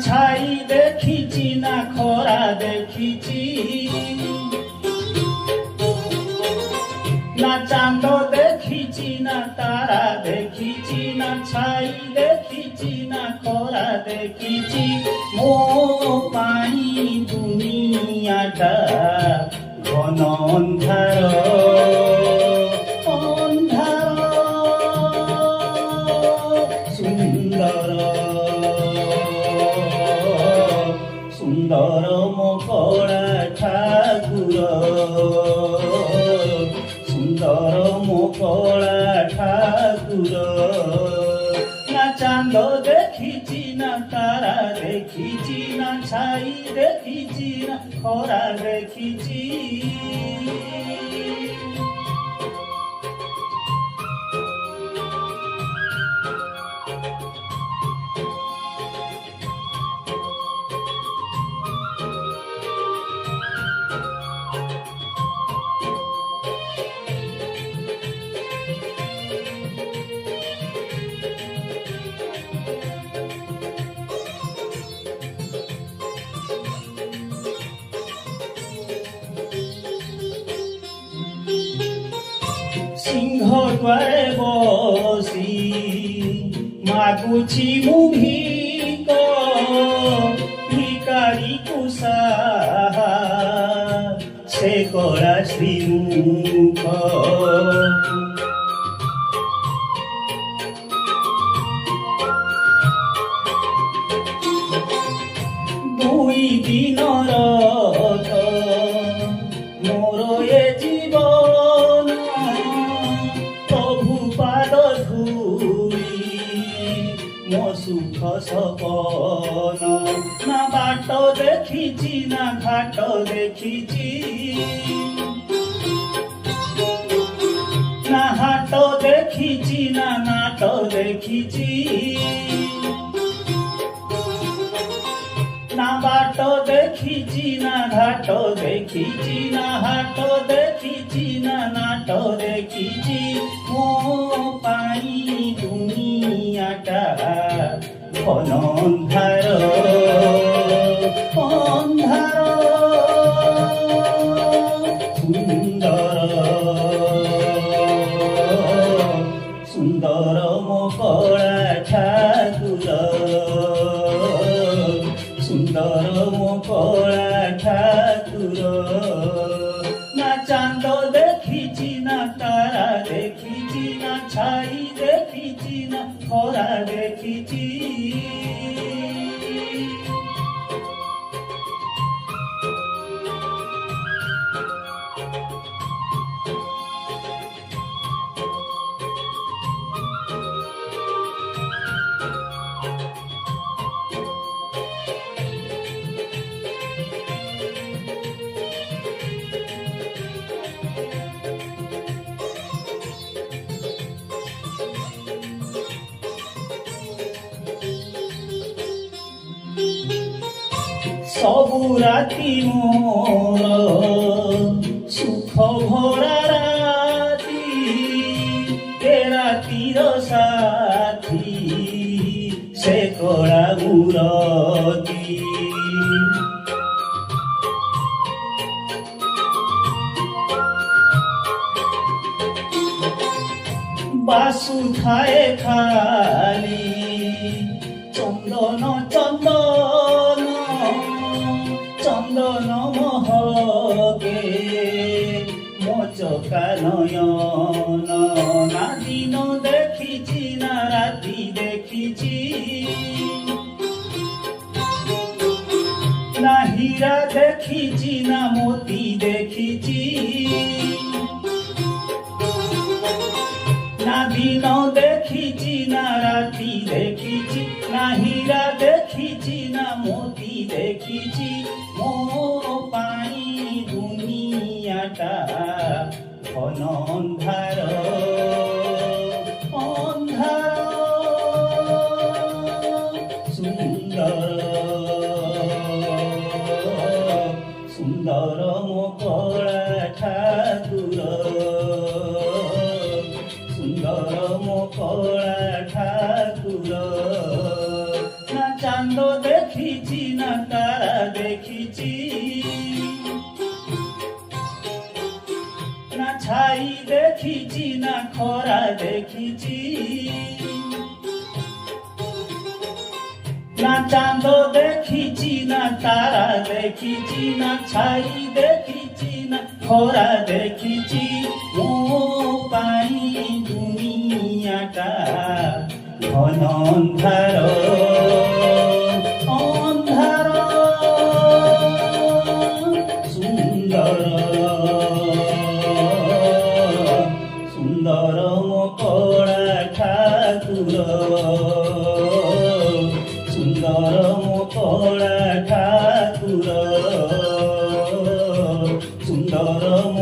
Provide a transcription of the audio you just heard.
ছাই দেখিছি না খরা দেখিছি, না চাঁদ দেখিছি না তারা দেখিছি, না ছাই দেখিছি না খরা দেখিছি। ମୋ ପାଇଁ দুনিয়াটা ঘন ଅନ୍ଧାର ଅନ୍ଧାର ସୁନ୍ଦର ସୁନ୍ଦର ମୋ କଳା ଠାକୁର, ସୁନ୍ଦର ମୋ କଳା ଠାକୁର। না চাঁদ দেখিছি না তারা দেখিছি, না ছাই দেখিছি না খরা দেখিছি। সিংহ দ্বারে বসি মাগুছি মু ভিক, ভিকারি কুসাহা সে করা শ্রীমুখ। দুই দিনর মোর এ জীবন, প্রভু পাদ ধূলি ମୋ ସୁଖ ସପନ। ନା ବାଟ ଦେଖିଛି ନା ଘାଟ ଦେଖିଛି, ନା ହାଟ ଦେଖିଛି ନା ନାଟ ଦେଖିଛି, না বাট দেখিছি না ঘাট দেখিছি, না হাট দেখিছি না নাট দেখিছি। ମୋ ପାଇଁ দুনিয়াটা ঘন ଅନ୍ଧାର ଅନ୍ଧାର ସୁନ୍ଦର ସୁନ୍ଦର ମୋ କଳା ଠାକୁର, ସୁନ୍ଦର ମୋ କଳା ଠାକୁର। ନା ଚାନ୍ଦ ଦେଖିଛି ନା ତାରା ଦେଖିଛି, ନା ଛାଇ ଦେଖିଛି ନା ଖରା ଦେଖିଛି। ସବୁ ରାତି ମୋର ସୁଖ ଭରା ରାତି, ଏ ରାତିର ସାଥୀ ସେ କଳା ମୁରତି। ବାସୁ ଥାଏ ଖାଲି ଚନ୍ଦନ ଚନ୍ଦନ, চন্দন মহকে ମୋ চকা নয়ন। না দিন দেখিছি না রাতি দেখিছি, না হীরা দেখিছি না মোতি দেখিছি, না দিন দেখিছি না রাতি দেখিছি, না হীরা দেখিছি না মোতি দেখিছি। ମୋ ପାଇଁ দুনিয়াটা ঘন ଅନ୍ଧାର ଅନ୍ଧାର ସୁନ୍ଦର ସୁନ୍ଦର ମୋ କଳା ଠାକୁର। চাঁদ দেখিছি না তারা দেখিছি না ছাই দেখিছি না খরা দেখিছি না চাঁদ দেখিছি না তারা দেখিছি না ছাই দেখিছি না খরা দেখিছি ମୋ ପାଇଁ দুনিয়াটা ঘন ଅନ୍ଧାର ଅନ୍ଧାର ସୁନ୍ଦର ସୁନ୍ଦର ମୋ କଳା ଠାକୁର ସୁନ୍ଦର ମୋ କଳା ଠାକୁର ସୁନ୍ଦର ମୋ